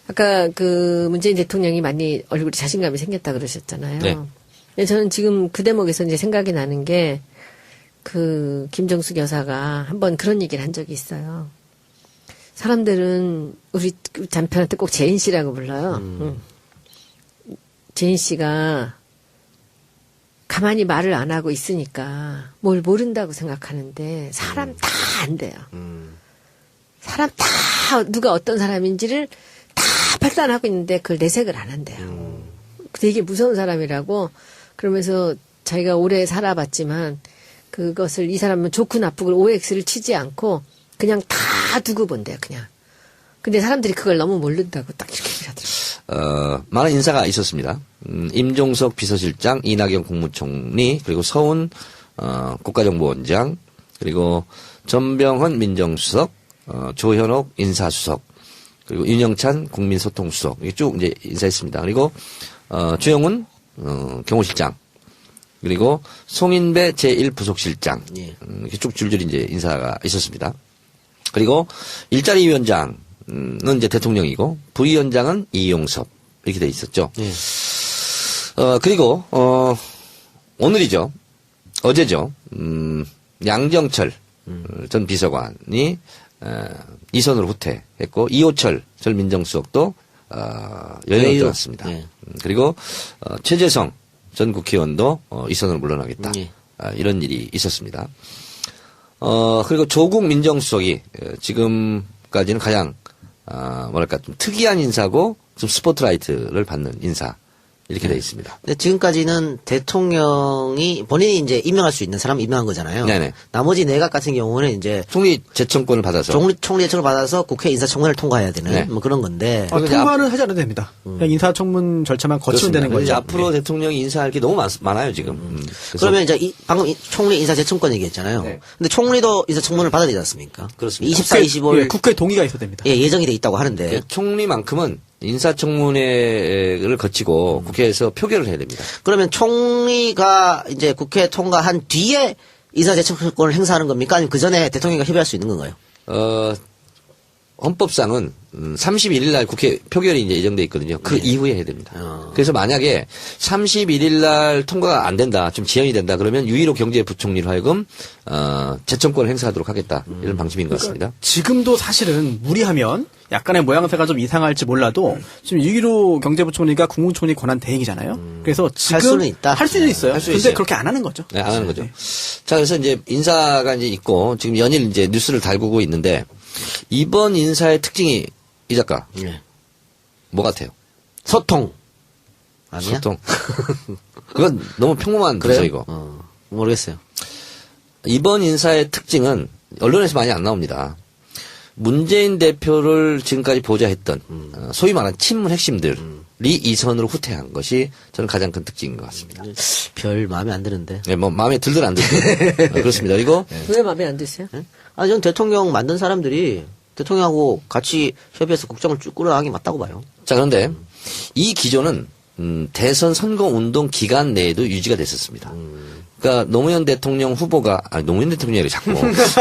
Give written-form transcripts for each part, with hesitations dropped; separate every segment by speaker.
Speaker 1: 아까 그 문재인 대통령이 많이 얼굴에 자신감이 생겼다 그러셨잖아요.
Speaker 2: 네.
Speaker 1: 근데 저는 지금 그 대목에서 이제 생각이 나는 게 그 김정숙 여사가 한번 그런 얘기를 한 적이 있어요. 사람들은 우리 남편한테 꼭 재인 씨라고 불러요. 재인 씨가 가만히 말을 안 하고 있으니까 뭘 모른다고 생각하는데 사람 다 안 돼요. 사람 다 누가 어떤 사람인지를 다 판단하고 있는데 그걸 내색을 안 한대요. 되게 무서운 사람이라고 그러면서 자기가 오래 살아봤지만 그것을 이 사람은 좋고 나쁘고 OX를 치지 않고 그냥 다 두고 본대요, 그냥. 근데 사람들이 그걸 너무 모른다고 딱 이렇게 하더라고요.
Speaker 2: 많은 인사가 있었습니다. 임종석 비서실장, 이낙연 국무총리, 그리고 서훈 국가정보원장, 그리고 전병헌 민정수석, 조현옥 인사수석, 그리고 윤영찬 국민소통수석 이게 쭉 이제 인사했습니다. 그리고 주영훈 경호실장, 그리고 송인배 제1부속실장 이렇게 쭉 줄줄이 이제 인사가 있었습니다. 그리고 일자리 위원장은 이제 대통령이고 부위원장은 이용섭 이렇게 돼 있었죠. 그리고 오늘이죠. 어제죠. 양정철 전 비서관이 이선으로 후퇴했고 이호철 전 민정수석도 연락이 들어왔습니다. 그리고 최재성 전 국회의원도 이선으로 물러나겠다. 이런 일이 있었습니다. 그리고 조국 민정수석이 지금까지는 가장 뭐랄까 좀 특이한 인사고 좀 스포트라이트를 받는 인사 이렇게 돼 있습니다.
Speaker 3: 근데 지금까지는 대통령이 본인이 이제 임명할 수 있는 사람 임명한 거잖아요.
Speaker 2: 네네.
Speaker 3: 나머지 내각 같은 경우는 이제
Speaker 2: 총리 제청권을 받아서
Speaker 3: 총리 제청을 받아서 국회 인사청문회를 통과해야 되는
Speaker 2: 네.
Speaker 3: 뭐 그런 건데.
Speaker 4: 통과는 하지 않아도 됩니다. 그냥 인사청문 절차만 거치면
Speaker 2: 그렇습니다.
Speaker 4: 되는 거죠.
Speaker 2: 이제 앞으로 대통령이 인사할 게 너무 많아요 지금. 그래서
Speaker 3: 그러면 이제 방금 총리 인사 제청권 얘기했잖아요.
Speaker 2: 네.
Speaker 3: 근데 총리도 인사청문을 받아야 되지 않습니까?
Speaker 2: 그렇습니다.
Speaker 3: 24, 25일
Speaker 4: 국회 동의가 있어야 됩니다.
Speaker 3: 예정이 돼 있다고 하는데.
Speaker 2: 총리만큼은 인사청문회를 거치고 국회에서 표결을 해야 됩니다.
Speaker 3: 그러면 총리가 이제 국회 통과한 뒤에 인사제청권을 행사하는 겁니까? 아니면 그 전에 대통령이 협의할 수 있는 건가요?
Speaker 2: 헌법상은 31일 날 국회 표결이 이제 예정돼 있거든요. 그 이후에 해야 됩니다. 그래서 만약에 31일 날 통과가 안 된다, 좀 지연이 된다, 그러면 유일호 경제부총리로 하여금 재청권을 행사하도록 하겠다 이런 방침인 것 같습니다.
Speaker 4: 지금도 사실은 무리하면 약간의 모양새가 좀 이상할지 몰라도 지금 유일호 경제부총리가 국무총리 권한 대행이잖아요. 그래서 지금
Speaker 3: 할 수는 있다.
Speaker 4: 할 수는 있어요.
Speaker 2: 할 수
Speaker 4: 근데
Speaker 2: 있어요.
Speaker 4: 그렇게 안 하는 거죠.
Speaker 2: 네, 안 하는 거죠. 자, 그래서 이제 인사가 이제 있고 지금 연일 이제 뉴스를 달구고 있는데 이번 인사의 특징이 이 작가 뭐 같아요?
Speaker 3: 소통. 아니야?
Speaker 2: 소통. 그건 너무 평범한 거죠 이거.
Speaker 3: 모르겠어요.
Speaker 2: 이번 인사의 특징은 언론에서 많이 안 나옵니다. 문재인 대표를 지금까지 보좌했던 소위 말하는 친문 핵심들이 이선으로 후퇴한 것이 저는 가장 큰 특징인 것 같습니다.
Speaker 3: 별 마음에 안 드는데.
Speaker 2: 네, 뭐 마음에 들든 안 들든 그렇습니다. 그리고
Speaker 1: 왜 마음에 안 드세요?
Speaker 3: 아니, 전 대통령 만든 사람들이 대통령하고 같이 협의해서 국정을 쭉 끌어나가는 게 맞다고 봐요.
Speaker 2: 자 그런데 이 기조는 대선 선거 운동 기간 내에도 유지가 됐었습니다. 그러니까 노무현 대통령 후보가 노무현 대통령이 자꾸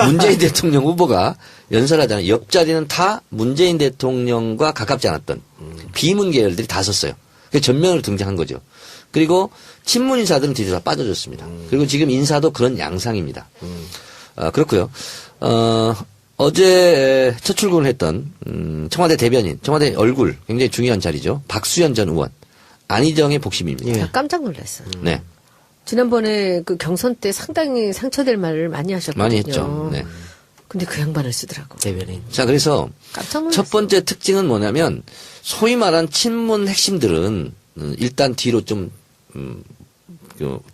Speaker 2: 문재인 대통령 후보가 연설하잖아요. 옆자리는 다 문재인 대통령과 가깝지 않았던 비문 계열들이 다 섰어요. 그래서 전면으로 등장한 거죠. 그리고 친문 인사들은 뒤로 다 빠져줬습니다. 그리고 지금 인사도 그런 양상입니다. 그렇고요. 어제 첫 출근을 했던 청와대 대변인, 청와대 얼굴 굉장히 중요한 자리죠. 박수현 전 의원, 안희정의 복심입니다.
Speaker 1: 나 깜짝 놀랐어요.
Speaker 2: 네.
Speaker 1: 지난번에 그 경선 때 상당히 상처될 말을 많이 하셨거든요.
Speaker 2: 많이 했죠. 네.
Speaker 1: 근데 그 양반을 쓰더라고.
Speaker 3: 대변인.
Speaker 2: 자, 그래서
Speaker 1: 깜짝 놀랐어요.
Speaker 2: 첫 번째 특징은 뭐냐면 소위 말한 친문 핵심들은 일단 뒤로 좀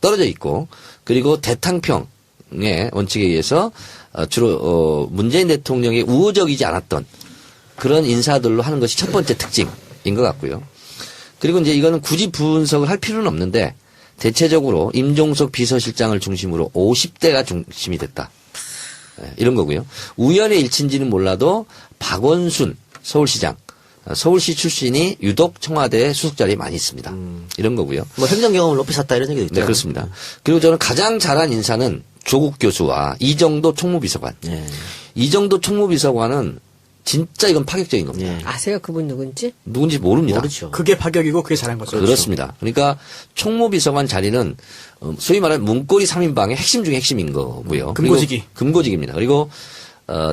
Speaker 2: 떨어져 있고 그리고 대탕평의 원칙에 의해서 주로 문재인 대통령의 우호적이지 않았던 그런 인사들로 하는 것이 첫 번째 특징인 것 같고요. 그리고 이제 이거는 굳이 분석을 할 필요는 없는데 대체적으로 임종석 비서실장을 중심으로 50대가 중심이 됐다. 이런 거고요. 우연의 일치인지는 몰라도 박원순 서울시장, 서울시 출신이 유독 청와대 수석 자리에 많이 있습니다. 이런 거고요.
Speaker 3: 뭐 행정 경험을 높이 샀다 이런 얘기도 있죠.
Speaker 2: 네, 그렇습니다. 그리고 저는 가장 잘한 인사는 조국 교수와 이정도 총무비서관. 이정도 총무비서관은 진짜 이건 파격적인 겁니다.
Speaker 3: 예.
Speaker 1: 아세요? 그분 누군지?
Speaker 2: 누군지 모릅니다.
Speaker 3: 모르죠.
Speaker 4: 그게 파격이고 그게 잘한 거죠.
Speaker 2: 그렇습니다. 그러니까 총무비서관 자리는 소위 말하는 문고리 3인방의 핵심 중에 핵심인 거고요.
Speaker 4: 금고직이.
Speaker 2: 그리고 금고직입니다. 그리고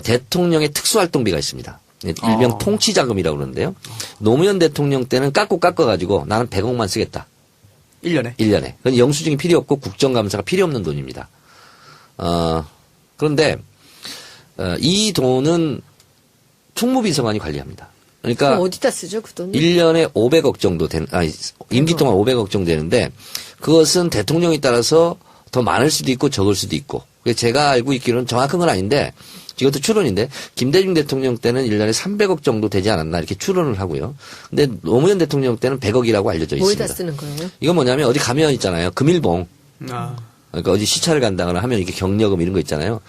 Speaker 2: 대통령의 특수활동비가 있습니다. 일명 통치자금이라고 그러는데요. 노무현 대통령 때는 깎아가지고 나는 100억만 쓰겠다.
Speaker 4: 1년에.
Speaker 2: 1년에. 그건 영수증이 필요 없고 국정감사가 필요 없는 돈입니다. 그런데 이 돈은 총무비서관이 관리합니다. 그러니까
Speaker 1: 그럼 어디다 쓰죠, 그 돈을?
Speaker 2: 1년에 500억 정도 임기 동안 500억 정도 되는데 그것은 대통령에 따라서 더 많을 수도 있고 적을 수도 있고. 제가 알고 있기로는 정확한 건 아닌데 이것도 추론인데 김대중 대통령 때는 1년에 300억 정도 되지 않았나 이렇게 추론을 하고요. 근데 노무현 대통령 때는 100억이라고 알려져 있습니다.
Speaker 1: 뭐에다 쓰는 거예요?
Speaker 2: 이건 뭐냐면 어디 가면 있잖아요. 금일봉.
Speaker 4: 아.
Speaker 2: 그러니까 어디 시차를 간다거나 하면 이렇게 경력금 이런 거 있잖아요.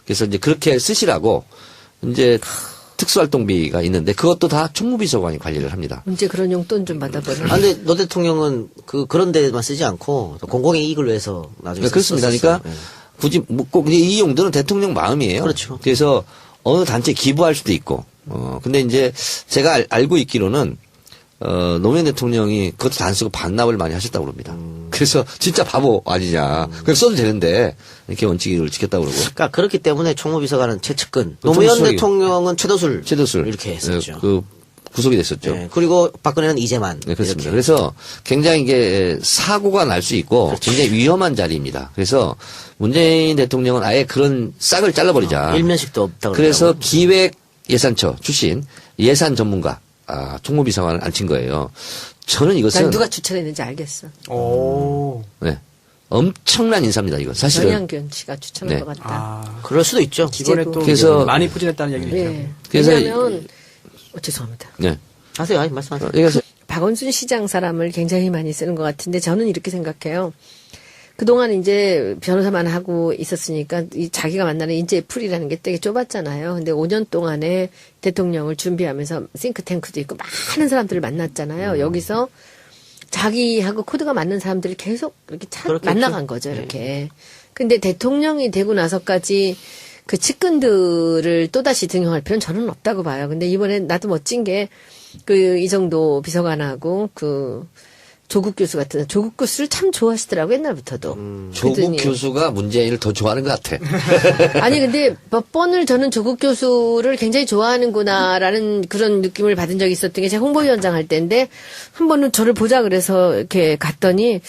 Speaker 2: 그래서 이제 그렇게 쓰시라고 이제 특수활동비가 있는데 그것도 다 총무비서관이 관리를 합니다.
Speaker 1: 언제 그런 용돈 좀 받아보는.
Speaker 3: 아, 근데 노 대통령은 그런 데만 쓰지 않고 공공의 이익을 위해서 나중에
Speaker 2: 그렇습니다.
Speaker 3: 썼었어요.
Speaker 2: 그러니까 굳이 꼭 이 용도는 대통령 마음이에요.
Speaker 3: 그렇죠.
Speaker 2: 그래서 어느 단체에 기부할 수도 있고. 근데 이제 제가 알고 있기로는 노무현 대통령이 그것도 안 쓰고 반납을 많이 하셨다고 그럽니다. 그래서 진짜 바보 아니냐. 그냥 써도 되는데 이렇게 원칙을 지켰다고 그러고.
Speaker 3: 그러니까 그렇기 때문에 총무비서관은 최측근,
Speaker 2: 그
Speaker 3: 노무현
Speaker 2: 총수석이-
Speaker 3: 대통령은 최도술
Speaker 2: 최도술
Speaker 3: 이렇게 했었죠.
Speaker 2: 구속이 됐었죠.
Speaker 3: 네, 그리고 박근혜는 이재만.
Speaker 2: 네, 그렇습니다.
Speaker 3: 이렇게.
Speaker 2: 그래서 굉장히 이게 사고가 날 수 있고
Speaker 3: 그렇죠.
Speaker 2: 굉장히 위험한 자리입니다. 그래서 문재인 대통령은 아예 그런 싹을 잘라버리자.
Speaker 3: 일면식도 없다고.
Speaker 2: 그래서 기획예산처 출신 예산 전문가 총무비서관을 앉힌 거예요. 저는 이것은
Speaker 1: 난 누가 추천했는지 알겠어.
Speaker 4: 오.
Speaker 2: 네, 엄청난 인사입니다. 이건 사실은.
Speaker 1: 전양균 씨가 추천한
Speaker 2: 네.
Speaker 1: 것 같다.
Speaker 4: 아.
Speaker 3: 그럴 수도 있죠.
Speaker 4: 이번에 또
Speaker 2: 그래서-
Speaker 4: 많이 부진했다는 얘기를
Speaker 1: 네.
Speaker 4: 있더라고요.
Speaker 2: 그래서
Speaker 1: 왜냐하면 죄송합니다.
Speaker 2: 네.
Speaker 3: 하세요. 아니, 말씀하세요.
Speaker 2: 그래서
Speaker 1: 박원순 시장 사람을 굉장히 많이 쓰는 것 같은데 저는 이렇게 생각해요. 그동안 이제 변호사만 하고 있었으니까 자기가 만나는 인재풀이라는 게 되게 좁았잖아요. 근데 5년 동안에 대통령을 준비하면서 싱크탱크도 있고 많은 사람들을 만났잖아요. 여기서 자기하고 코드가 맞는 사람들을 계속 이렇게
Speaker 3: 그렇겠죠.
Speaker 1: 만나간 거죠. 이렇게. 근데 대통령이 되고 나서까지 그 측근들을 또다시 등용할 필요는 저는 없다고 봐요. 근데 이번에 나도 멋진 게 이정도 비서관하고 조국 교수 같은 조국 교수를 참 좋아하시더라고 옛날부터도.
Speaker 2: 조국
Speaker 1: 그러더니
Speaker 2: 교수가 문재인을 더 좋아하는 것 같아.
Speaker 1: 아니 근데 몇 번을 저는 조국 교수를 굉장히 좋아하는구나라는 그런 느낌을 받은 적이 있었던 게 제가 홍보위원장 할 때인데 한 번은 저를 보자 그래서 이렇게 갔더니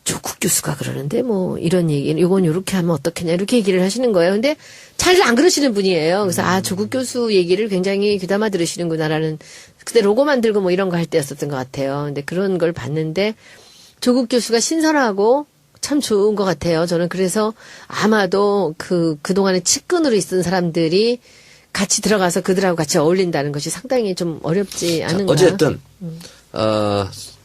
Speaker 1: 조국 교수가 그러는데 뭐 이런 얘기 이건 이렇게 하면 어떻겠냐 이렇게 얘기를 하시는 거예요. 근데 잘 안 그러시는 분이에요. 그래서 조국 교수 얘기를 굉장히 귀담아 들으시는구나라는 그때 로고 만들고 뭐 이런 거 할 때였었던 것 같아요. 근데 그런 걸 봤는데 조국 교수가 신선하고 참 좋은 것 같아요. 저는 그래서 아마도 그동안에 측근으로 있던 사람들이 같이 들어가서 그들하고 같이 어울린다는 것이 상당히 좀 어렵지 않은가.
Speaker 2: 어쨌든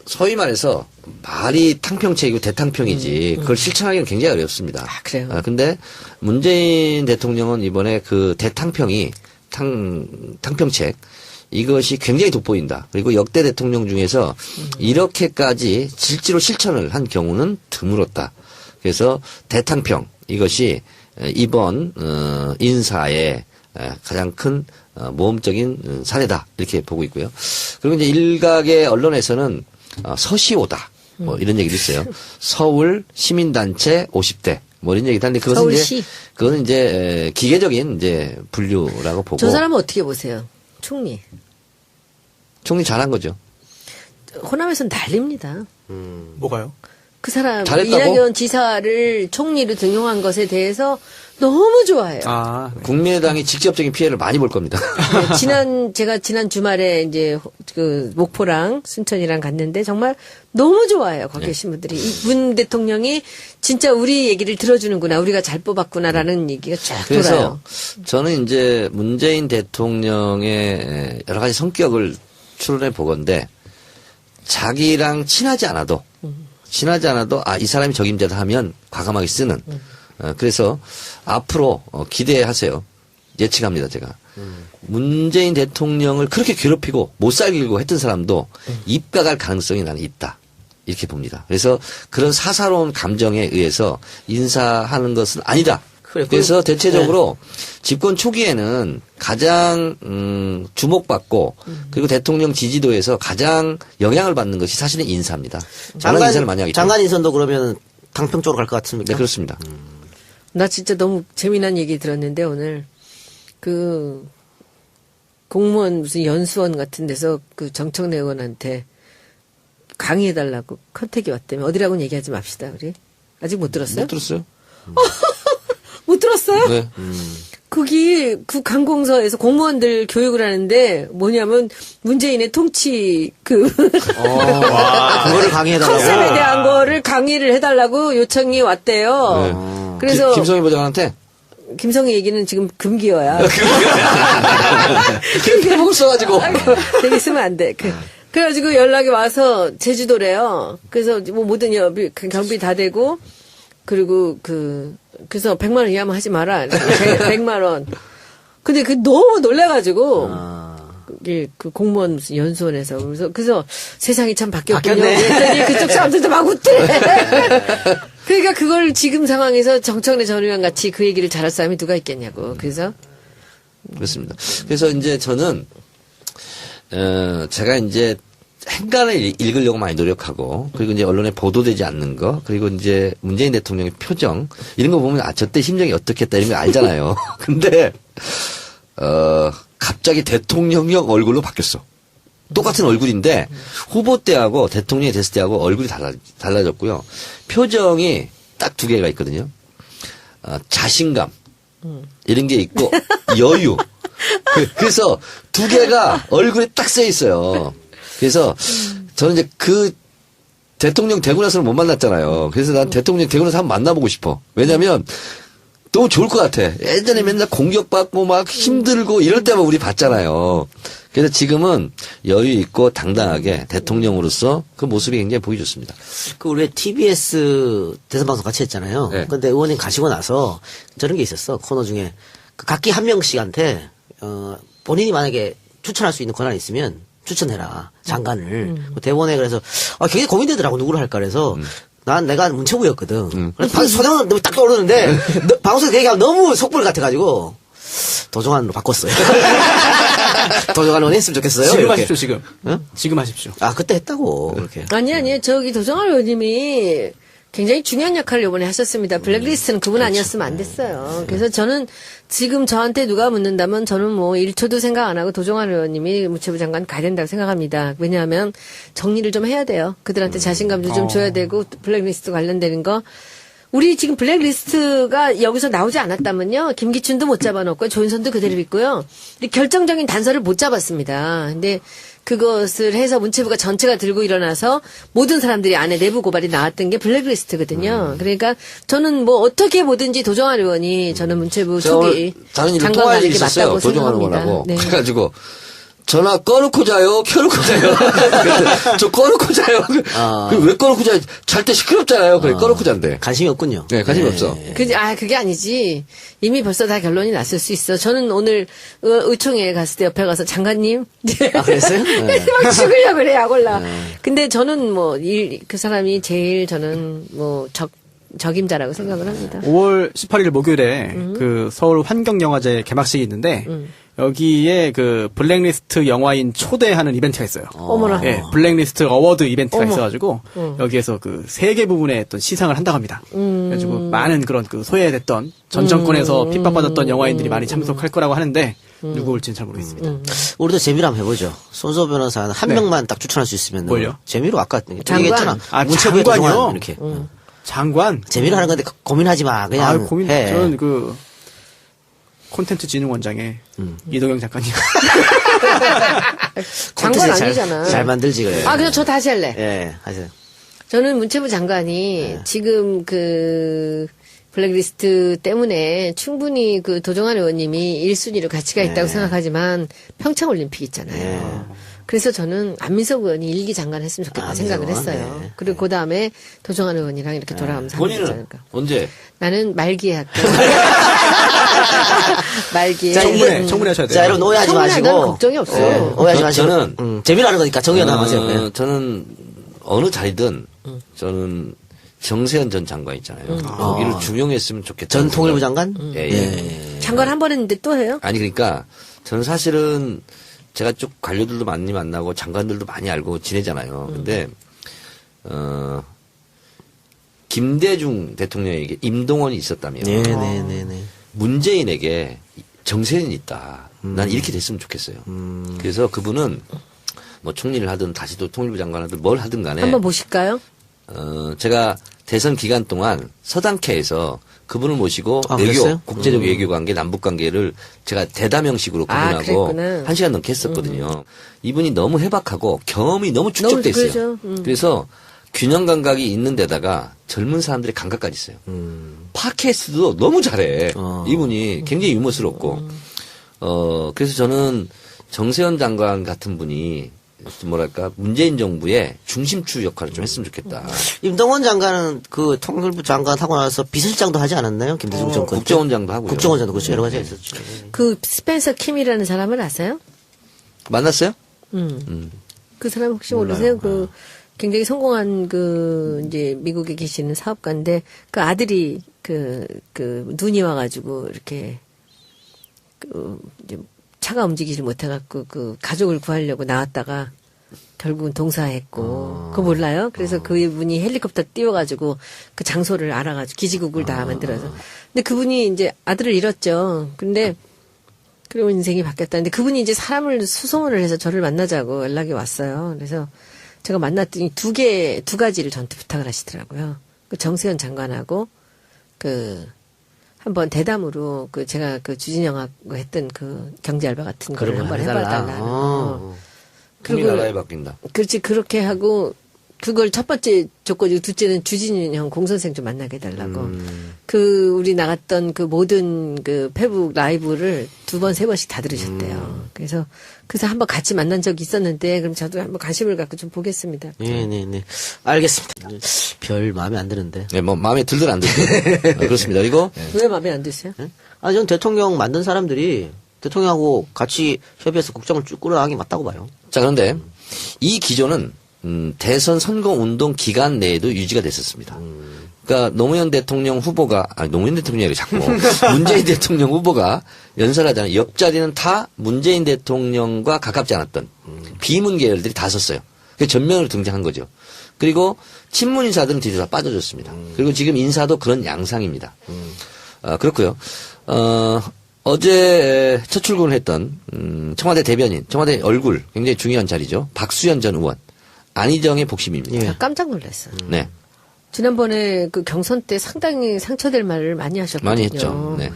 Speaker 2: 소위 말해서 말이 탕평책이고 대탕평이지 그걸 실천하기는 굉장히 어렵습니다.
Speaker 1: 그래요?
Speaker 2: 근데 문재인 대통령은 이번에 그 대탕평이 탕평책 이것이 굉장히 돋보인다. 그리고 역대 대통령 중에서 이렇게까지 실제로 실천을 한 경우는 드물었다. 그래서 대탕평 이것이 이번 인사의 가장 큰 모험적인 사례다 이렇게 보고 있고요. 그리고 이제 일각의 언론에서는 서시오다 뭐 이런 얘기도 있어요. 서울 시민단체 50대 뭐 이런 얘기도 하는데 그것은
Speaker 1: 서울시?
Speaker 2: 그거는 이제 기계적인 이제 분류라고 보고.
Speaker 1: 저 사람은 어떻게 보세요? 총리.
Speaker 2: 총리 잘한 거죠.
Speaker 1: 호남에서는 난립니다.
Speaker 4: 뭐가요?
Speaker 1: 그 사람
Speaker 2: 잘했다고?
Speaker 1: 이낙연 지사를 총리로 등용한 것에 대해서 너무 좋아해요.
Speaker 4: 아, 네.
Speaker 2: 국민의당이 직접적인 피해를 많이 볼 겁니다.
Speaker 1: 네, 제가 지난 주말에 이제 목포랑 순천이랑 갔는데 정말 너무 좋아해요. 거기 계신 분들이. 문 대통령이 진짜 우리 얘기를 들어주는구나. 우리가 잘 뽑았구나라는 얘기가 쫙
Speaker 2: 그래서
Speaker 1: 돌아요.
Speaker 2: 저는 이제 문재인 대통령의 여러 가지 성격을 추론해 보건데 자기랑 친하지 않아도 이 사람이 적임자다 하면 과감하게 쓰는. 그래서 앞으로 기대하세요. 예측합니다, 제가. 문재인 대통령을 그렇게 괴롭히고 못 살기고 했던 사람도 입각할 가능성이 나는 있다. 이렇게 봅니다. 그래서 그런 사사로운 감정에 의해서 인사하는 것은 아니다.
Speaker 3: 그래,
Speaker 2: 그래서 대체적으로 집권 초기에는 가장 주목받고 그리고 대통령 지지도에서 가장 영향을 받는 것이 사실은 인사입니다. 장관 인사를 많이 하기 때문에.
Speaker 3: 장관 인선도 그러면 당평 쪽으로 갈 것 같습니까?
Speaker 2: 네, 그렇습니다.
Speaker 1: 나 진짜 너무 재미난 얘기 들었는데 오늘 그 공무원 무슨 연수원 같은 데서 그 정청래 의원한테 강의해달라고 컨택이 왔다며. 어디라고는 얘기하지 맙시다 우리. 아직 못 들었어요?
Speaker 2: 못 들었어요?
Speaker 1: 못 들었어요?
Speaker 2: 네.
Speaker 1: 거기 그 관공서에서 공무원들 교육을 하는데 뭐냐면 문재인의 통치 그
Speaker 3: 그거를 강의해달라고.
Speaker 1: 컨셉에 대한 거를 강의를 해달라고 요청이 왔대요. 그래서
Speaker 2: 김성희 부장한테
Speaker 1: 김성희 얘기는 지금 금기어야.
Speaker 2: 캠핑복을 써가지고.
Speaker 1: 되게 쓰면 안 돼. 그래가지고 연락이 와서 제주도래요. 그래서 뭐 모든 경비 다 되고 그리고 그래서 100만 원 이하면 하지 마라. 100만 원. 근데 너무 놀래가지고 그 공무원 무슨 연수원에서 그래서 세상이 참 바뀌었군요. 그랬더니 그쪽 사람들도 막 웃대. 그러니까 그걸 지금 상황에서 정청래 전 의원 같이 그 얘기를 잘할 사람이 누가 있겠냐고. 그래서
Speaker 2: 그렇습니다. 그래서 이제 저는 제가 이제 행간을 읽으려고 많이 노력하고 그리고 이제 언론에 보도되지 않는 거 그리고 이제 문재인 대통령의 표정 이런 거 보면 저 때 심정이 어떻겠다 이런 거 알잖아요. 근데 갑자기 대통령형 얼굴로 바뀌었어. 똑같은 얼굴인데 후보 때하고 대통령이 됐을 때하고 얼굴이 달라졌고요. 표정이 딱 두 개가 있거든요. 자신감 이런 게 있고 여유. 그래서 두 개가 얼굴에 딱 써 있어요. 그래서 저는 이제 그 대통령 되고 나서는 못 만났잖아요. 그래서 난 대통령 되고 나서 한번 만나보고 싶어. 왜냐면 너무 좋을 것 같아. 예전에 맨날 공격받고 막 힘들고 이럴 때만 우리 봤잖아요. 그래서 지금은 여유 있고 당당하게 대통령으로서 그 모습이 굉장히 보기 좋습니다.
Speaker 3: 그 우리 TBS 대선방송 같이 했잖아요.
Speaker 2: 네.
Speaker 3: 근데 의원님 가시고 나서 저런 게 있었어. 코너 중에 그 각기 한 명씩한테 본인이 만약에 추천할 수 있는 권한이 있으면 추천해라 장관을. 대본에 그래서 굉장히 고민되더라고 누구를 할까 그래서. 내가 문체부였거든. 그래서 소장은 너무 딱 떠오르는데 방송에서 그 얘기하면 너무 속불 같아가지고 도종환으로 바꿨어요. 도종환 했으면 좋겠어요.
Speaker 4: 지금
Speaker 3: 이렇게.
Speaker 4: 하십시오, 지금.
Speaker 3: 응?
Speaker 4: 지금 하십시오.
Speaker 3: 그때 했다고 그렇게.
Speaker 1: 아니 저기 도정환 의원님이 굉장히 중요한 역할을 이번에 하셨습니다. 블랙리스트는 그분 아니었으면 안 됐어요. 그래서 저는 지금 저한테 누가 묻는다면 저는 뭐 1초도 생각 안 하고 도정환 의원님이 문체부 장관 가야 된다고 생각합니다. 왜냐하면 정리를 좀 해야 돼요. 그들한테 자신감도 좀 줘야 되고 블랙리스트 관련되는 거. 우리 지금 블랙리스트가 여기서 나오지 않았다면요. 김기춘도 못 잡아놓고 조윤선도 그대로 있고요. 결정적인 단서를 못 잡았습니다. 근데 그것을 해서 문체부가 전체가 들고 일어나서 모든 사람들이 안에 내부 고발이 나왔던 게 블랙리스트거든요. 그러니까 저는 뭐 어떻게 보든지 도정환 의원이 저는 문체부 초기
Speaker 2: 다른 일을
Speaker 1: 장관
Speaker 2: 통할
Speaker 1: 가는
Speaker 2: 일이
Speaker 1: 게
Speaker 2: 있었어요.
Speaker 1: 맞다고
Speaker 2: 도정환
Speaker 1: 생각합니다.
Speaker 2: 의원하고.
Speaker 1: 네.
Speaker 2: 그래가지고 전화 꺼놓고 자요? 켜놓고 자요? 저 꺼놓고 자요? 왜 꺼놓고 자요? 잘 때 시끄럽잖아요. 그래, 꺼놓고 잔대.
Speaker 3: 관심이 없군요.
Speaker 2: 네, 관심이 없어.
Speaker 1: 그게 아니지. 이미 벌써 다 결론이 났을 수 있어. 저는 오늘 의총회에 갔을 때 옆에 가서 장관님.
Speaker 3: 그랬어요? 네.
Speaker 1: 막 죽으려고 그래, 약올라. 근데 저는 그 사람이 제일 저는 적임자라고 생각을 합니다.
Speaker 4: 5월 18일 목요일에 그 서울 환경영화제 개막식이 있는데 여기에 그 블랙리스트 영화인 초대하는 이벤트가 있어요.
Speaker 1: 어머나.
Speaker 4: 예, 블랙리스트 어워드 이벤트가
Speaker 1: 어머.
Speaker 4: 있어가지고 여기에서 그 세 개 부분의 어떤 시상을 한다고 합니다. 그래가지고 많은 그런 그 소외됐던 전 정권에서 핍박받았던 영화인들이 많이 참석할 거라고 하는데 누구 올지는 잘 모르겠습니다.
Speaker 3: 우리도 재미로 한번 해보죠. 손소 변호사 한 명만 딱 추천할 수 있으면.
Speaker 4: 뭘요?
Speaker 3: 재미로 아까
Speaker 1: 장관.
Speaker 3: 얘기했잖아.
Speaker 4: 장관이요?
Speaker 3: 문체부의 도종환 이렇게.
Speaker 4: 장관.
Speaker 3: 재미로 하는 건데 고민하지 마. 그냥
Speaker 4: 고민.
Speaker 3: 해.
Speaker 4: 저는 그 콘텐츠 진흥원장의 이동영 작가님.
Speaker 1: 장관
Speaker 3: 콘텐츠
Speaker 1: 아니잖아.
Speaker 3: 잘 만들지 그래.
Speaker 1: 그냥 저 다시 할래.
Speaker 3: 예, 하세요.
Speaker 1: 저는 문체부 장관이 지금 그 블랙리스트 때문에 충분히 그 도정환 의원님이 1순위로 가치가 있다고 생각하지만 평창올림픽 있잖아요. 그래서 저는 안민석 의원이 1기 장관 했으면 좋겠다 생각을 했어요.
Speaker 3: 네.
Speaker 1: 그리고 그 다음에 도정환 의원이랑 이렇게 돌아가면서 하면 되지
Speaker 2: 본인은
Speaker 1: 않을까.
Speaker 2: 언제?
Speaker 1: 나는 말기에 할게. 말기에.
Speaker 3: 자, 이게-
Speaker 4: 청문회 하셔야 돼요.
Speaker 3: 자, 여러분 오해하지
Speaker 1: 청문회
Speaker 3: 마시고.
Speaker 1: 나는 걱정이 없어.
Speaker 3: 예, 오해하지 마시고.
Speaker 2: 저는
Speaker 3: 재미로 하는 거니까 정의연 하세요. 예.
Speaker 2: 저는 어느 자리든 저는 정세현 전 장관 있잖아요. 거기를 중용했으면 좋겠다.
Speaker 3: 전 통일부 장관?
Speaker 2: 예, 예.
Speaker 1: 장관 한 번 했는데 또 해요?
Speaker 2: 아니 그러니까 저는 사실은 제가 쭉 관료들도 많이 만나고 장관들도 많이 알고 지내잖아요. 근데 김대중 대통령에게 임동원이 있었다면
Speaker 3: 네네네네.
Speaker 2: 문재인에게 정세현이 있다. 난 이렇게 됐으면 좋겠어요. 그래서 그분은 뭐 총리를 하든 다시 또 통일부 장관 하든 뭘 하든 간에
Speaker 1: 한번 보실까요?
Speaker 2: 제가 대선 기간 동안 서당캐에서 그분을 모시고 외교,
Speaker 3: 그랬어요?
Speaker 2: 국제적 외교 관계, 남북 관계를 제가 대담 형식으로 그분하고
Speaker 1: 그랬구나.
Speaker 2: 1시간 넘게 했었거든요. 이분이 너무 해박하고 경험이 너무 축적돼 있어요.
Speaker 1: 그러죠.
Speaker 2: 그래서 균형 감각이 있는 데다가 젊은 사람들의 감각까지 있어요. 팟캐스트도 너무 잘해. 이분이 굉장히 유머스럽고. 그래서 저는 정세현 장관 같은 분이 뭐랄까 문재인 정부의 중심축 역할을 좀 했으면 좋겠다.
Speaker 3: 임동원 장관은 그 통일부 장관 하고 나서 비서실장도 하지 않았나요? 김대중 정권. 때?
Speaker 2: 국정원장도 하고요.
Speaker 3: 국정원장도 그렇죠. 여러 가지가 있었죠.
Speaker 1: 그 스펜서 킴이라는 사람을 아세요?
Speaker 2: 만났어요?
Speaker 1: 그 사람 혹시 모르세요? 그 굉장히 성공한 그 이제 미국에 계시는 사업가인데 그 아들이 그 눈이 와가지고 이렇게 그 이제 차가 움직이지 못해갖고 그 가족을 구하려고 나왔다가 결국은 동사했고 그거 몰라요? 그래서 그분이 헬리콥터 띄워가지고 그 장소를 알아가지고 기지국을 다 만들어서 근데 그분이 이제 아들을 잃었죠. 근데 그리고 인생이 바뀌었다는데 그분이 이제 사람을 수소문을 해서 저를 만나자고 연락이 왔어요. 그래서 제가 만났더니 두 가지를 저한테 부탁을 하시더라고요. 그 정세현 장관하고 한번 대담으로 제가 주진영하고 했던 그 경제 알바 같은 거를
Speaker 3: 그런 거
Speaker 1: 한번 해봐달라는.
Speaker 2: 우리나라에 바뀐다.
Speaker 1: 그렇지 그렇게 하고 그걸 첫 번째 조건이고 둘째는 주진영 공선생 좀 만나게 해달라고. 우리 나갔던 그 모든 그 페북 라이브를 2번, 3번씩 다 들으셨대요. 그래서 한번 같이 만난 적이 있었는데 그럼 저도 한번 관심을 갖고 좀 보겠습니다.
Speaker 3: 네네네. 알겠습니다. 별 마음에 안 드는데.
Speaker 2: 네, 뭐 마음에 들든 안 들든 그렇습니다. 그리고
Speaker 1: 왜 마음에 안 드세요?
Speaker 3: 전 대통령 만든 사람들이 대통령하고 같이 협의해서 국정을 쭉 끌어나가는 게 맞다고 봐요.
Speaker 2: 자 그런데 이 기조는 대선 선거 운동 기간 내에도 유지가 됐었습니다. 그러니까 노무현 대통령 후보가 노무현 대통령이 자꾸 문재인 대통령 후보가 연설하잖아요. 옆자리는 다 문재인 대통령과 가깝지 않았던 비문 계열들이 다 섰어요. 그래서 전면으로 등장한 거죠. 그리고 친문 인사들은 뒤로 다 빠져줬습니다. 그리고 지금 인사도 그런 양상입니다. 그렇고요. 어제 첫 출근을 했던 청와대 대변인, 청와대 얼굴 굉장히 중요한 자리죠. 박수현 전 의원. 안희정의 복심입니다.
Speaker 1: 저 깜짝 놀랐어요.
Speaker 2: 네.
Speaker 1: 지난번에 그 경선 때 상당히 상처될 말을 많이 하셨거든요.
Speaker 2: 많이 했죠. 네.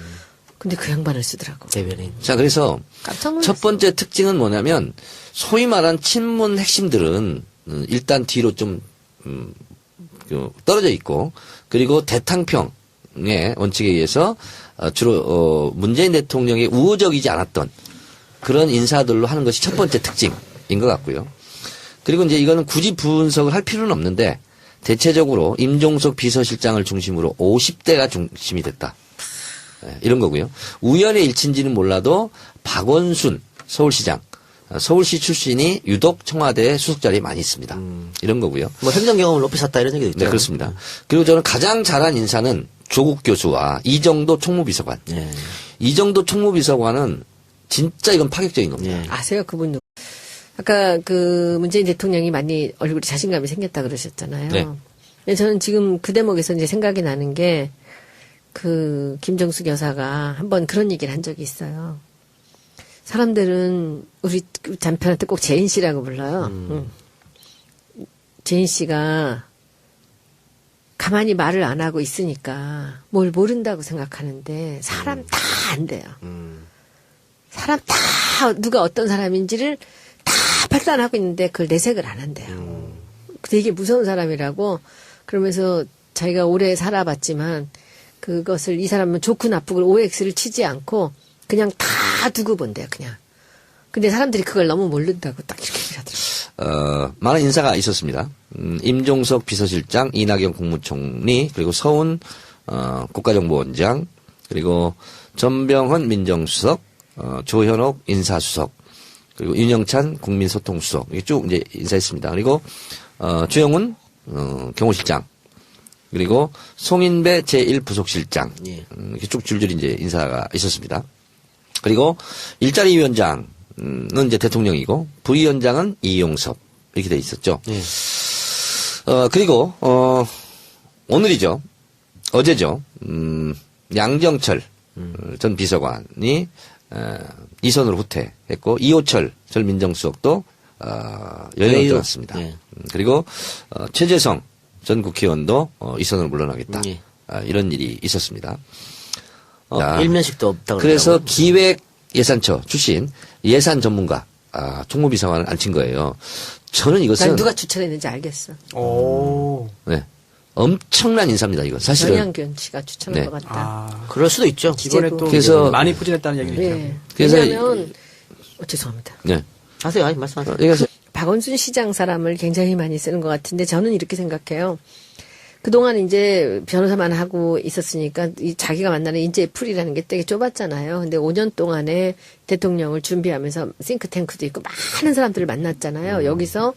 Speaker 1: 근데 그 양반을 쓰더라고.
Speaker 3: 대변인.
Speaker 2: 자, 그래서
Speaker 1: 깜짝 놀랐어요.
Speaker 2: 첫 번째 특징은 뭐냐면 소위 말한 친문 핵심들은 일단 뒤로 좀 떨어져 있고 그리고 대탕평의 원칙에 의해서 주로 문재인 대통령의 우호적이지 않았던 그런 인사들로 하는 것이 첫 번째 특징인 것 같고요. 그리고 이제 이거는 굳이 분석을 할 필요는 없는데 대체적으로 임종석 비서실장을 중심으로 50대가 중심이 됐다. 이런 거고요. 우연의 일치인지는 몰라도 박원순 서울시장, 서울시 출신이 유독 청와대 수석 자리에 많이 있습니다. 이런 거고요.
Speaker 3: 뭐 행정 경험을 높이 샀다 이런 얘기도 있죠.
Speaker 2: 네, 그렇습니다. 그리고 저는 가장 잘한 인사는 조국 교수와 이정도 총무비서관.
Speaker 3: 네.
Speaker 2: 이정도 총무비서관은 진짜 이건 파격적인 겁니다.
Speaker 3: 네.
Speaker 1: 아세요? 그분 아까 문재인 대통령이 많이 얼굴에 자신감이 생겼다 그러셨잖아요.
Speaker 2: 네.
Speaker 1: 근데 저는 지금 그 대목에서 이제 생각이 나는 게 김정숙 여사가 한번 그런 얘기를 한 적이 있어요. 사람들은 우리 남편한테 꼭 재인 씨라고 불러요. 재인 씨가 가만히 말을 안 하고 있으니까 뭘 모른다고 생각하는데 사람 다 안돼요. 사람 다 누가 어떤 사람인지를 다 판단하고 있는데 그걸 내색을 안 한대요. 되게 무서운 사람이라고 그러면서 자기가 오래 살아봤지만 그것을 이 사람은 좋고 나쁘고 OX를 치지 않고 그냥 다 두고 본대요. 그냥. 근데 사람들이 그걸 너무 모른다고 딱 이렇게 얘기하더라고요.
Speaker 2: 많은 인사가 있었습니다. 임종석 비서실장, 이낙연 국무총리, 그리고 서훈 국가정보원장, 그리고 전병헌 민정수석, 조현옥 인사수석, 그리고 윤영찬 국민소통수석 이게 쭉 이제 인사했습니다. 그리고 주영훈 경호실장, 그리고 송인배 제1부속실장.
Speaker 3: 예.
Speaker 2: 이렇게 쭉 줄줄이 이제 인사가 있었습니다. 그리고 일자리 위원장은 이제 대통령이고 부위원장은 이용섭 이렇게 돼 있었죠.
Speaker 3: 예.
Speaker 2: 그리고 오늘이죠. 어제죠. 양정철 전 비서관이 이선으로 후퇴했고 이호철 전 민정수석도 여행을 떠났습니다.
Speaker 3: 예.
Speaker 2: 그리고 최재성 전 국회의원도 이선으로 물러나겠다.
Speaker 3: 예.
Speaker 2: 이런 일이 있었습니다.
Speaker 3: 일면식도 없다고
Speaker 2: 그래서
Speaker 3: 그러더라고요.
Speaker 2: 기획예산처 출신 예산 전문가 총무비서관을 앉힌 거예요. 저는 이것은
Speaker 1: 난 누가 추천했는지 알겠어.
Speaker 4: 오.
Speaker 2: 네, 엄청난 인사입니다. 이거 사실은.
Speaker 1: 전향균 씨가 추천한
Speaker 2: 네.
Speaker 1: 것 같다.
Speaker 4: 아.
Speaker 3: 그럴 수도 있죠.
Speaker 4: 이번에 또
Speaker 2: 그래서-
Speaker 4: 많이 부진했다는 얘기를
Speaker 1: 네.
Speaker 4: 있더라고요.
Speaker 2: 그래서
Speaker 1: 왜냐하면 죄송합니다.
Speaker 2: 네.
Speaker 3: 하세요. 아니, 말씀하세요.
Speaker 2: 그래서
Speaker 1: 박원순 시장 사람을 굉장히 많이 쓰는 것 같은데 저는 이렇게 생각해요. 그동안 이제 변호사만 하고 있었으니까 이 자기가 만나는 인재의 풀이라는 게 되게 좁았잖아요. 근데 5년 동안에 대통령을 준비하면서 싱크탱크도 있고 많은 사람들을 만났잖아요. 여기서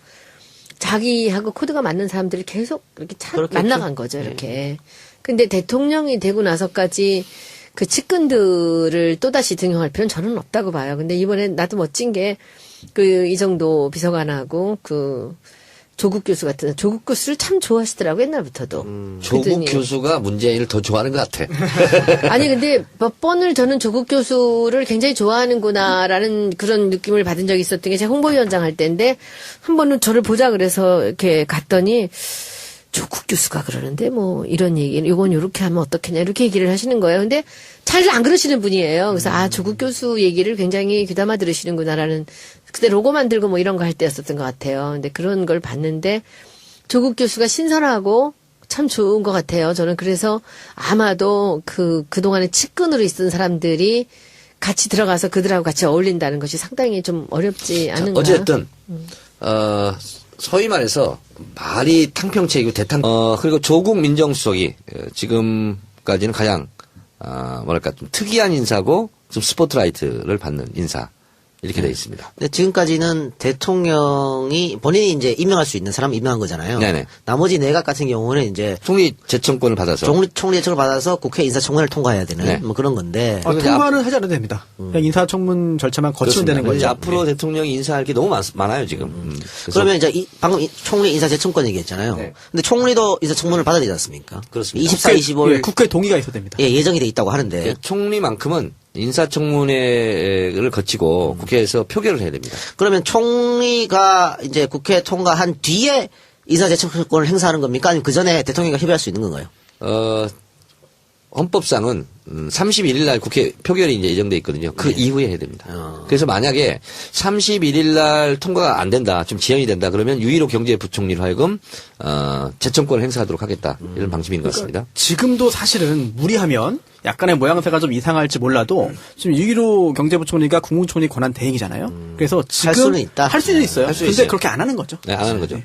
Speaker 1: 자기하고 코드가 맞는 사람들을 계속 이렇게
Speaker 3: 그렇겠죠.
Speaker 1: 만나간 거죠. 이렇게. 근데 대통령이 되고 나서까지 그 측근들을 또다시 등용할 필요는 저는 없다고 봐요. 근데 이번엔 나도 멋진 게 그 이정도 비서관하고 그 조국 교수 같은 조국 교수를 참 좋아하시더라고 옛날부터도.
Speaker 2: 조국
Speaker 1: 그랬더니
Speaker 2: 교수가 문재인을 더 좋아하는 것 같아.
Speaker 1: 아니 근데 몇 번을 저는 조국 교수를 굉장히 좋아하는구나라는 그런 느낌을 받은 적이 있었던 게 제가 홍보위원장 할 때인데 한 번은 저를 보자 그래서 이렇게 갔더니 조국 교수가 그러는데 뭐 이런 얘기 이건 요렇게 하면 어떻겠냐 이렇게 얘기를 하시는 거예요. 근데 잘 안 그러시는 분이에요. 그래서 아 조국 교수 얘기를 굉장히 귀담아 들으시는구나라는 그때 로고 만들고 뭐 이런 거 할 때였었던 것 같아요. 근데 그런 걸 봤는데 조국 교수가 신선하고 참 좋은 것 같아요. 저는 그래서 아마도 그동안에 측근으로 있던 사람들이 같이 들어가서 그들하고 같이 어울린다는 것이 상당히 좀 어렵지
Speaker 2: 자,
Speaker 1: 않은가.
Speaker 2: 어쨌든 소위 말해서 말이 탕평책이고 그리고 조국 민정수석이 지금까지는 가장 뭐랄까 좀 특이한 인사고 좀 스포트라이트를 받는 인사 이렇게 돼 있습니다.
Speaker 3: 근데 지금까지는 대통령이 본인이 이제 임명할 수 있는 사람 임명한 거잖아요.
Speaker 2: 네네.
Speaker 3: 나머지 내각 같은 경우는 이제
Speaker 2: 총리 제청권을 받아서
Speaker 3: 총리 제청을 받아서 국회 인사청문회를 통과해야 되는
Speaker 2: 네.
Speaker 3: 뭐 그런 건데.
Speaker 2: 그리고 이제
Speaker 4: 통과는 하지 않아도 됩니다. 그냥 인사청문 절차만 거치면
Speaker 2: 그렇습니다.
Speaker 4: 되는
Speaker 2: 그래서 이제
Speaker 4: 거죠.
Speaker 2: 앞으로 대통령이 인사할 게 너무 많아요 지금. 그래서
Speaker 3: 그러면 이제 방금 총리 인사 제청권 얘기했잖아요.
Speaker 2: 네.
Speaker 3: 근데 총리도 인사청문을 받아야 되지 않습니까?
Speaker 2: 그렇습니다.
Speaker 3: 24, 25일
Speaker 4: 예, 국회 동의가 있어야 됩니다.
Speaker 3: 예, 예정이 돼 있다고 하는데.
Speaker 2: 총리만큼은 인사청문회를 거치고 국회에서 표결을 해야 됩니다.
Speaker 3: 그러면 총리가 이제 국회 통과한 뒤에 인사제청권을 행사하는 겁니까? 아니면 그 전에 대통령과 협의할 수 있는 건가요?
Speaker 2: 헌법상은 31일 날 국회 표결이 이제 예정돼 있거든요. 그 이후에 해야 됩니다. 그래서 만약에 31일 날 통과가 안 된다, 좀 지연이 된다, 그러면 유일호 경제부총리로 하여금 재청권을 행사하도록 하겠다 이런 방침인 것 같습니다.
Speaker 4: 지금도 사실은 무리하면 약간의 모양새가 좀 이상할지 몰라도 지금 6.15 경제부총리가 국무총리 권한 대행이잖아요. 그래서 지금
Speaker 3: 수는 있다.
Speaker 4: 할 수는 있어요.
Speaker 2: 할 수
Speaker 4: 근데
Speaker 2: 있어요.
Speaker 4: 그렇게 안 하는 거죠.
Speaker 2: 네, 안 하는 거죠.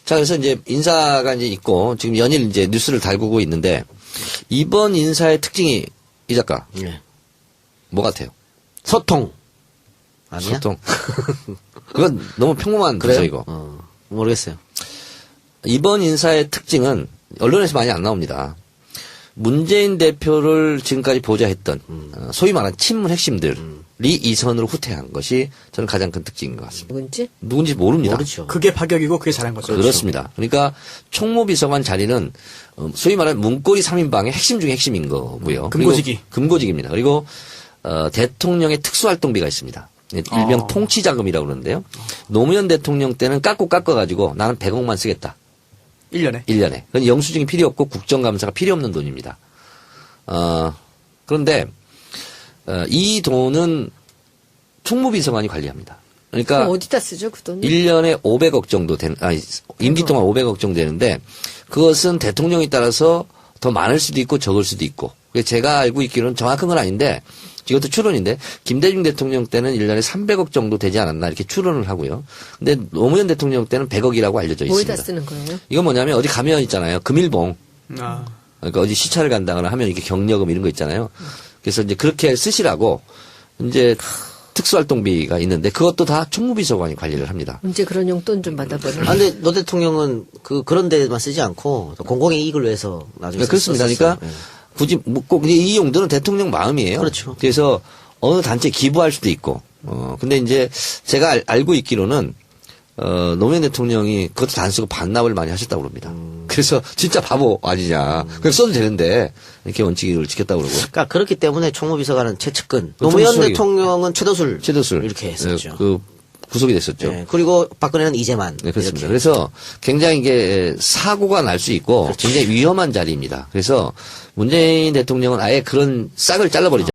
Speaker 2: 자, 그래서 이제 인사가 이제 있고 지금 연일 이제 뉴스를 달구고 있는데 이번 인사의 특징이 이 작가
Speaker 3: 예.
Speaker 2: 뭐 같아요?
Speaker 3: 소통. 아니야?
Speaker 2: 소통. 그건 너무 평범한
Speaker 3: 그래요?
Speaker 2: 부서이고.
Speaker 3: 모르겠어요.
Speaker 2: 이번 인사의 특징은 언론에서 많이 안 나옵니다. 문재인 대표를 지금까지 보좌했던 소위 말하는 친문 핵심들이 이선으로 후퇴한 것이 저는 가장 큰 특징인 것 같습니다. 누군지 모릅니다.
Speaker 3: 모르죠.
Speaker 4: 그게 파격이고 그게 잘한 거죠.
Speaker 2: 그렇습니다. 그러니까 총무비서관 자리는 소위 말하는 문고리 3인방의 핵심 중에 핵심인 거고요.
Speaker 4: 금고지기.
Speaker 2: 그리고 금고지기입니다. 그리고 대통령의 특수활동비가 있습니다. 일명 통치자금이라고 그러는데요. 노무현 대통령 때는 깎아가지고 나는 100억만 쓰겠다.
Speaker 4: 1년에.
Speaker 2: 1년에. 그건 영수증이 필요 없고 국정감사가 필요 없는 돈입니다. 그런데 이 돈은 총무비서관이 관리합니다. 그러니까
Speaker 1: 그럼 어디다 쓰죠 그 돈은?
Speaker 2: 1년에 500억 정도 임기 동안 500억 정도 되는데 그것은 대통령에 따라서 더 많을 수도 있고 적을 수도 있고. 제가 알고 있기로는 정확한 건 아닌데 이것도 추론인데 김대중 대통령 때는 1년에 300억 정도 되지 않았나 이렇게 추론을 하고요. 근데 노무현 대통령 때는 100억이라고 알려져 있습니다.
Speaker 1: 뭐에다 쓰는 거예요?
Speaker 2: 이건 뭐냐면 어디 가면 있잖아요. 금일봉.
Speaker 4: 아.
Speaker 2: 그러니까 어디 시차를 간다거나 하면 이게 경력금 이런 거 있잖아요. 그래서 이제 그렇게 쓰시라고 이제 특수활동비가 있는데 그것도 다 총무비서관이 관리를 합니다.
Speaker 1: 언제 그런 용돈 좀 받아보는.
Speaker 3: 아, 근데 노 대통령은 그런 데만 쓰지 않고 공공의 이익을 위해서 나중에
Speaker 2: 그렇습니다.
Speaker 3: 썼었어요.
Speaker 2: 그러니까 굳이 꼭 이 용도는 대통령 마음이에요.
Speaker 3: 그렇죠.
Speaker 2: 그래서 어느 단체에 기부할 수도 있고. 근데 이제 제가 알고 있기로는 노무현 대통령이 그것도 안 쓰고 반납을 많이 하셨다고 그럽니다. 그래서 진짜 바보 아니냐. 그냥 써도 되는데 이렇게 원칙을 지켰다고 그러고.
Speaker 3: 그러니까 그렇기 때문에 총무비서관은 최측근,
Speaker 2: 그
Speaker 3: 노무현
Speaker 2: 총수석이-
Speaker 3: 대통령은 최도술
Speaker 2: 최도술
Speaker 3: 이렇게 했었죠.
Speaker 2: 그 구속이 됐었죠.
Speaker 3: 네, 그리고 박근혜는 이재만.
Speaker 2: 네, 그렇습니다.
Speaker 3: 이렇게.
Speaker 2: 그래서 굉장히 이게 사고가 날 수 있고 굉장히 위험한 자리입니다. 그래서 문재인 대통령은 아예 그런 싹을 잘라버리죠.